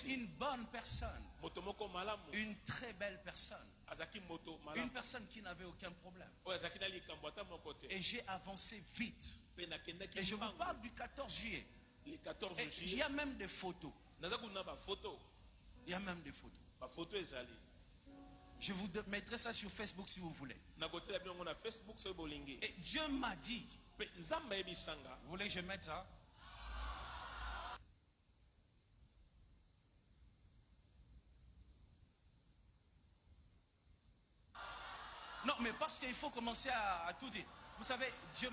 une bonne personne, une très belle personne, une personne qui n'avait aucun problème. Et j'ai avancé vite. Et je vous parle du 14 juillet. Il y a même des photos. Il y a même des photos. Je vous mettrai ça sur Facebook si vous voulez. Et Dieu m'a dit, vous voulez que je mette ça? Non, mais parce qu'il faut commencer à tout dire. Vous savez, Dieu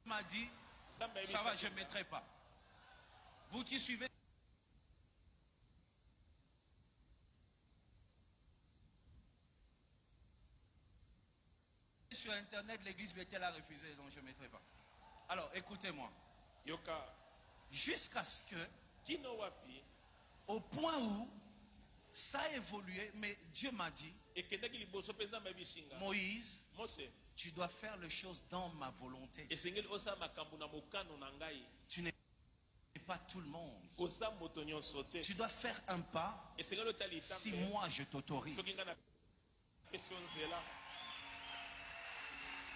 m'a dit, ça va, je ne mettrai pas. Vous qui suivez sur Internet, l'église Bethel a refusé, donc je ne mettrai pas. Alors, écoutez-moi. Jusqu'à ce que, au point où ça a évolué, mais Dieu m'a dit, Moïse, tu dois faire les choses dans ma volonté. Tu n'es pas tout le monde. Tu dois faire un pas si moi je t'autorise.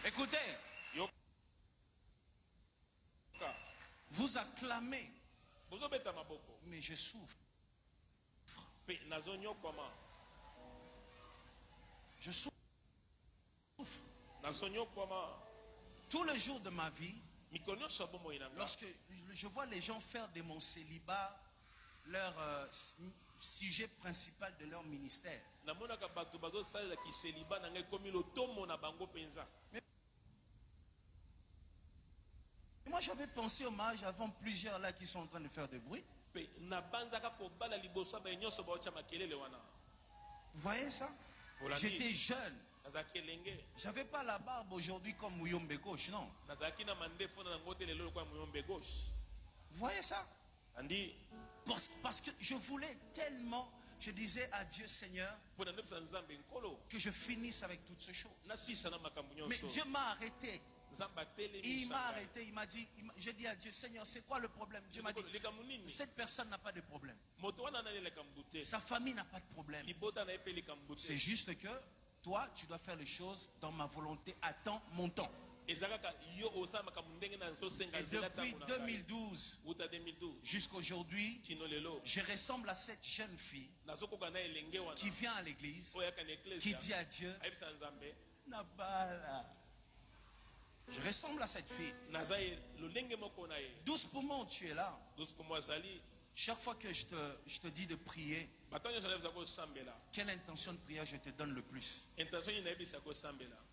Écoutez, vous acclamez, mais je souffre. Je souffre. Tous les jours de ma vie, lorsque je vois les gens faire de mon célibat leur sujet principal de leur ministère. Mais moi j'avais pensé au mariage avant plusieurs là qui sont en train de faire du bruit. Vous voyez ça? J'étais jeune. J'avais pas la barbe aujourd'hui comme Muyombe gauche, non? Vous voyez ça? Parce que je voulais tellement, je disais à Dieu, Seigneur, que je finisse avec toutes ces choses. Mais Dieu m'a arrêté. Il m'a arrêté, il m'a dit, j'ai dit à Dieu, Seigneur, c'est quoi le problème? Dieu m'a dit, cette personne n'a pas de problème. Sa famille n'a pas de problème. C'est juste que toi, tu dois faire les choses dans ma volonté, à temps, mon temps. Et depuis 2012 jusqu'à aujourd'hui, je ressemble à cette jeune fille qui vient à l'église, qui dit à Dieu, je ressemble à cette fille. Douce pour moi, tu es là. Chaque fois que je te dis de prier, quelle intention de prière je te donne le plus?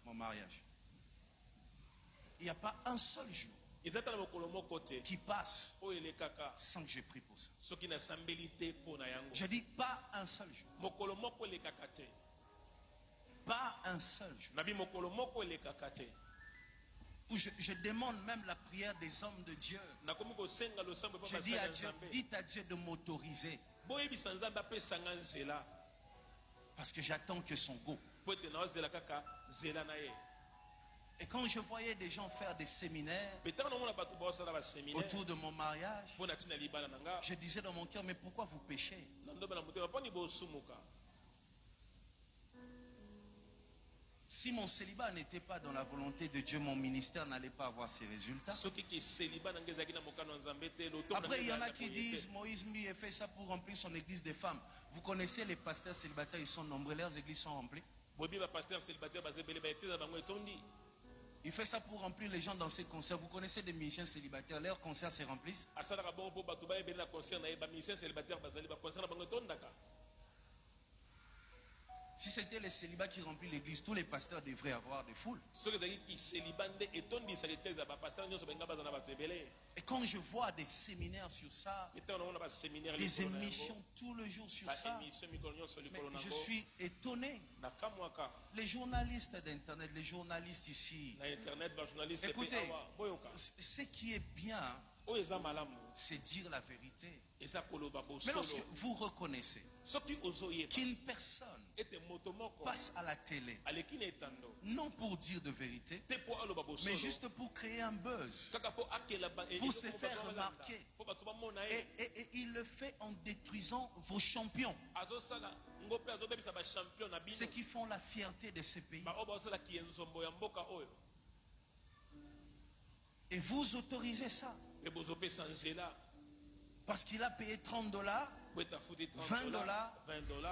Mon mariage. Il n'y a pas un seul jour qui passe sans que je prie pour ça. Je dis pas un seul jour. Pas un seul jour. Où je demande même la prière des hommes de Dieu. Je dis à Dieu, dites à Dieu de m'autoriser. Parce que j'attends que son go. Et quand je voyais des gens faire des séminaires autour de mon mariage, je disais dans mon cœur, mais pourquoi vous péchez? Si mon célibat n'était pas dans la volonté de Dieu, mon ministère n'allait pas avoir ses résultats. Après, il y en a qui disent, Moïse Mbi a fait ça pour remplir son église des femmes. Vous connaissez les pasteurs célibataires, ils sont nombreux, leurs églises sont remplies. Il fait ça pour remplir les gens dans ses concerts. Vous connaissez des musiciens célibataires, leurs concerts se remplissent. Si c'était les célibats qui remplissent l'église, tous les pasteurs devraient avoir des foules. Et quand je vois des séminaires sur ça, des émissions tout le jour sur ça, mais je suis étonné. Les journalistes d'internet, les journalistes ici, écoutez, ce qui est bien, c'est dire la vérité. Mais lorsque vous reconnaissez qu'une personne passe à la télé, non pour dire de vérité, mais juste pour créer un buzz, pour se faire remarquer, et il le fait en détruisant vos champions, ceux qui font la fierté de ce pays. Et vous autorisez ça. Parce qu'il a payé $30, $20,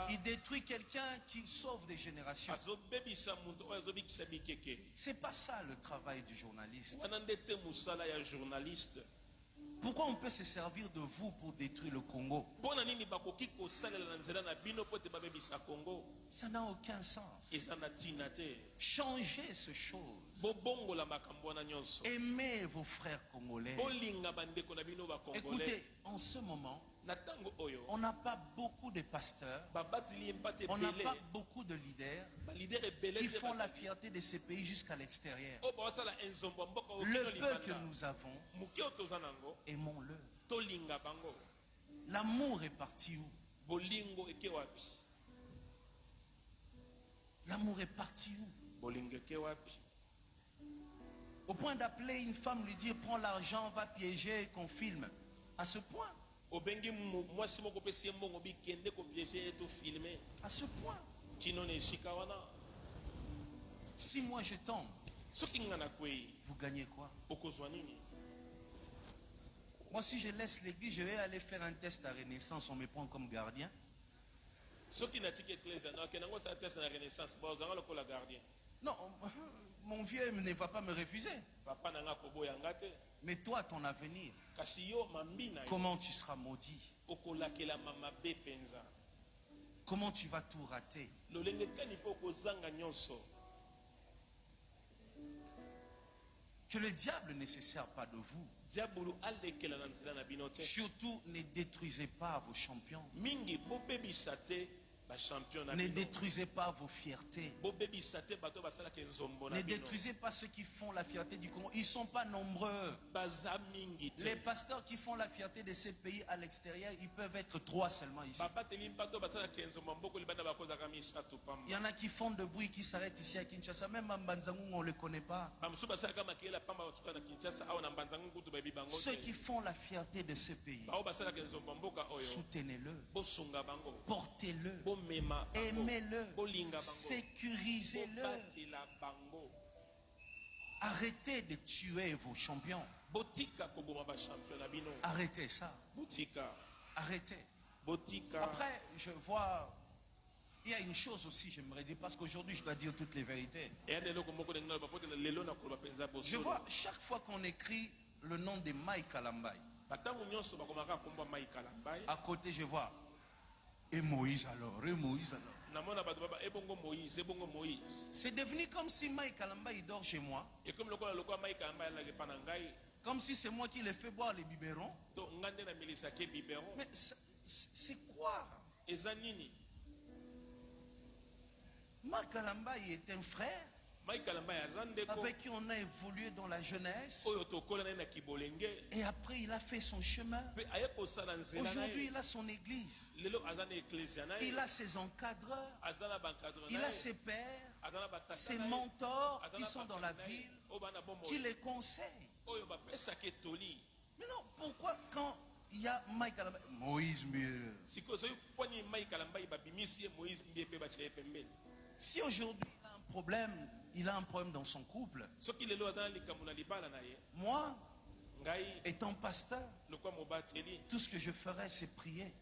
il détruit quelqu'un qui sauve des générations. C'est pas ça le travail du journaliste. Pourquoi on peut se servir de vous pour détruire le Congo? Ça n'a aucun sens. Changez ces choses. Aimez vos frères congolais. Écoutez, en ce moment, on n'a pas beaucoup de pasteurs, on n'a pas beaucoup de leaders qui font la fierté de ce pays jusqu'à l'extérieur. Le peu que nous avons, aimons-le. L'amour est parti où? L'amour est parti où? Au point d'appeler une femme, lui dire prends l'argent, va piéger, qu'on filme. À ce point. À ce point. Si moi je tombe, vous gagnez quoi? Moi, si je laisse l'église, je vais aller faire un test à Renaissance, on me prend comme gardien. Non, mon vieux ne va pas me refuser. Mais toi, ton avenir, comment tu seras maudit? Comment tu vas tout rater? Que le diable ne se sert pas de vous. Surtout, ne détruisez pas vos champions. Ne détruisez pas vos fiertés. Ne détruisez pas ceux qui font la fierté du Congo. Ils ne sont pas nombreux. Les pasteurs qui font la fierté de ces pays à l'extérieur, ils peuvent être 3 seulement ici. Il y en a qui font de bruit, qui s'arrêtent ici à Kinshasa. Même à Mbanzangu, on ne le connaît pas. Ceux qui font la fierté de ce pays, soutenez-le, portez-le, aimez-le, sécurisez-le. Arrêtez de tuer vos champions. Arrêtez ça. Arrêtez. Après, je vois, il y a une chose aussi, j'aimerais dire, parce qu'aujourd'hui, je dois dire toutes les vérités. Je vois, chaque fois qu'on écrit le nom de Mike Kalambai, à côté, je vois, et Moïse alors, et Moïse alors. C'est devenu comme si Mike Kalamba il dort chez moi. Comme si c'est moi qui le fais boire les biberons. Mais c'est quoi? Mike Kalamba est un frère avec qui on a évolué dans la jeunesse. Et après il a fait son chemin. Aujourd'hui il a son église. Il a ses encadreurs. Il a ses pères, ses mentors qui sont dans la ville, qui les conseillent. Mais non, pourquoi quand il y a Mike Kalamba, Moïse Mbire? Si aujourd'hui il a un problème, il a un problème dans son couple. Moi, étant pasteur, tout ce que je ferai, c'est prier.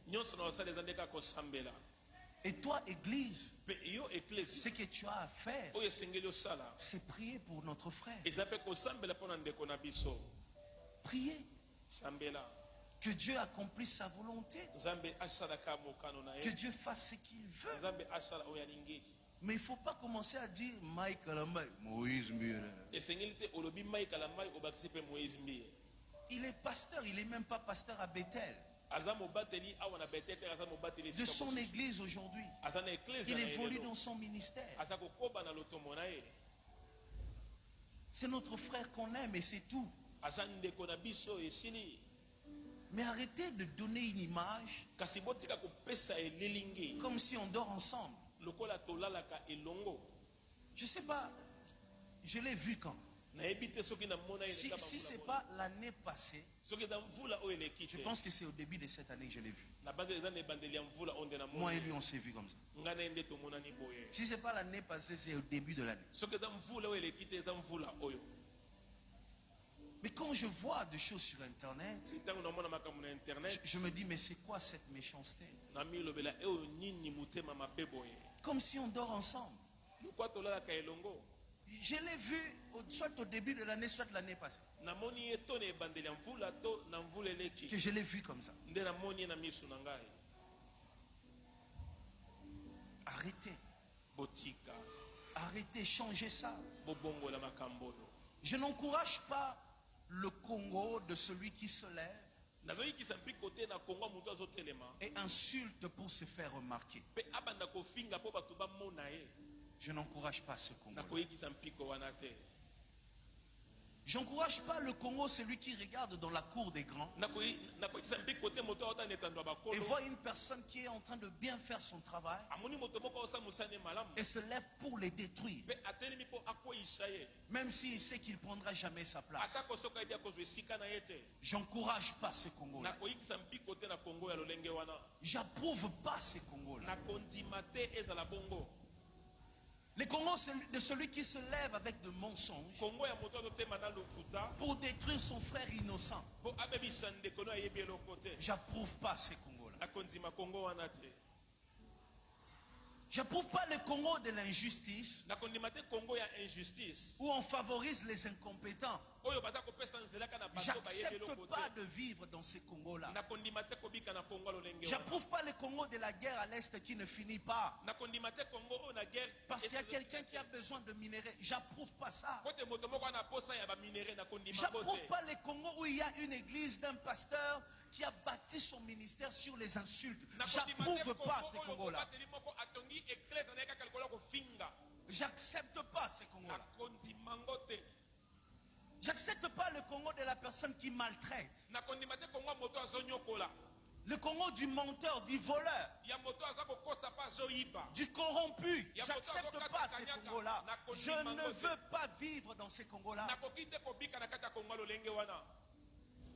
Et toi, église, ce que tu as à faire, c'est prier pour notre frère. Prier. Que Dieu accomplisse sa volonté. Que Dieu fasse ce qu'il veut. Mais il ne faut pas commencer à dire Mike Kalamba, Moïse Mbire. Il est pasteur, il n'est même pas pasteur à Bethel. De son église aujourd'hui. Il évolue dans son ministère. C'est notre frère qu'on aime et c'est tout. Mais arrêtez de donner une image comme si on dort ensemble. Je ne sais pas, je l'ai vu quand. Si ce n'est pas l'année passée, je pense que c'est au début de cette année que je l'ai vu. Moi et lui, on s'est vu comme ça. Si ce n'est pas l'année passée, c'est au début de l'année. Mais quand je vois des choses sur Internet, je me dis, mais c'est quoi cette méchanceté? Comme si on dort ensemble. Je l'ai vu soit au début de l'année, soit l'année passée. Que je l'ai vu comme ça. Arrêtez. Arrêtez, changez ça. Je n'encourage pas le Congo de celui qui se lève et insulte pour se faire remarquer. Je n'encourage pas ce Congo. J'encourage pas le Congo, celui qui regarde dans la cour des grands et voit une personne qui est en train de bien faire son travail et se lève pour les détruire, même s'il sait qu'il ne prendra jamais sa place. J'encourage pas ce Congo-là. J'approuve pas ce Congo-là. Le Congo, c'est de celui qui se lève avec de mensonges pour détruire son frère innocent. J'approuve pas ces Congos-là. J'approuve pas le Congo de l'injustice où on favorise les incompétents. J'accepte pas de vivre dans ces Congos-là. J'approuve pas le Congo de la guerre à l'Est qui ne finit pas. Parce qu'il y a quelqu'un qui a besoin de minerais. J'approuve pas ça. J'approuve pas le Congo où il y a une église d'un pasteur qui a bâti son ministère sur les insultes. J'approuve pas ces Congos-là. J'accepte pas ces Congos-là. J'accepte pas le Congo de la personne qui maltraite. Le Congo du menteur, du voleur, du corrompu. J'accepte pas ces Congos-là. Je ne veux pas vivre dans ces Congos-là.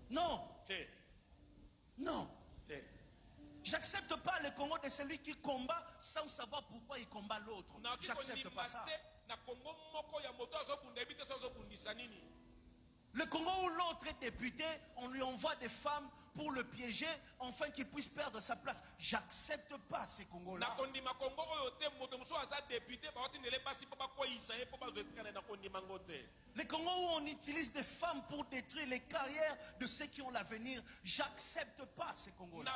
Non. Non. J'accepte pas le Congo de celui qui combat sans savoir pourquoi il combat l'autre. J'accepte pas ça. Le Congo où l'autre est député, on lui envoie des femmes pour le piéger, afin qu'il puisse perdre sa place. J'accepte pas ces Congos-là. Les Congos où on utilise des femmes pour détruire les carrières de ceux qui ont l'avenir, j'accepte pas ces Congos-là.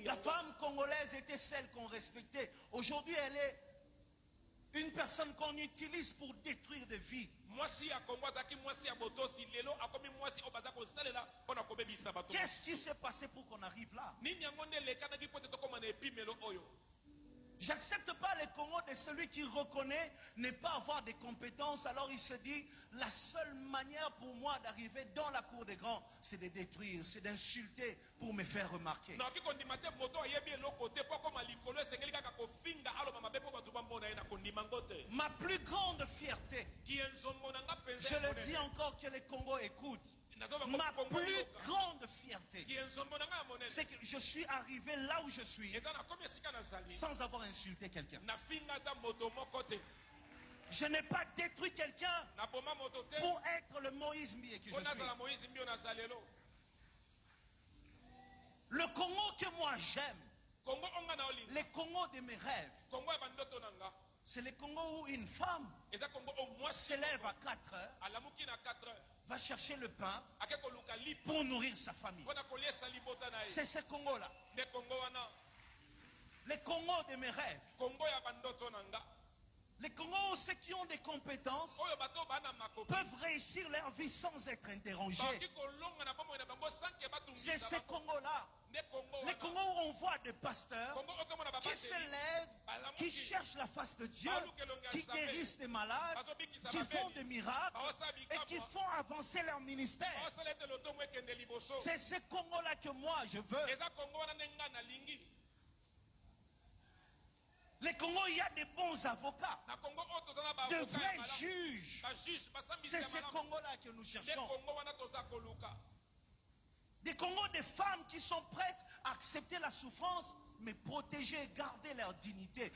La femme congolaise était celle qu'on respectait. Aujourd'hui, elle est une personne qu'on utilise pour détruire des vies. Qu'est-ce qui s'est passé pour qu'on arrive là? J'accepte pas le Congo de celui qui reconnaît ne pas avoir des compétences, alors il se dit la seule manière pour moi d'arriver dans la cour des grands, c'est de détruire, c'est d'insulter pour me faire remarquer. Ma plus grande fierté, je le dis encore que le Congo écoute, ma plus grande fierté, c'est que je suis arrivé là où je suis sans avoir insulté quelqu'un. Je n'ai pas détruit quelqu'un pour être le Moïse Mbié que je suis. Le Congo que moi j'aime, le Congo de mes rêves, c'est le Congo où une femme se lève à 4 heures, va chercher le pain pour nourrir sa famille. C'est ce Congo-là. Le Congo de mes rêves. Les Congos, ceux qui ont des compétences, peuvent réussir leur vie sans être interrogés. C'est ce Congo-là. Les Congos où on voit des pasteurs qui s'élèvent, qui cherchent la face de Dieu, qui guérissent des malades, qui font des miracles et qui font avancer leur ministère. C'est ce Congo-là que moi je veux. Les Congos, il y a des bons avocats, de vrais juges. C'est ce Congo-là que nous cherchons. Des Congos, des femmes qui sont prêtes à accepter la souffrance, mais protéger et garder leur dignité.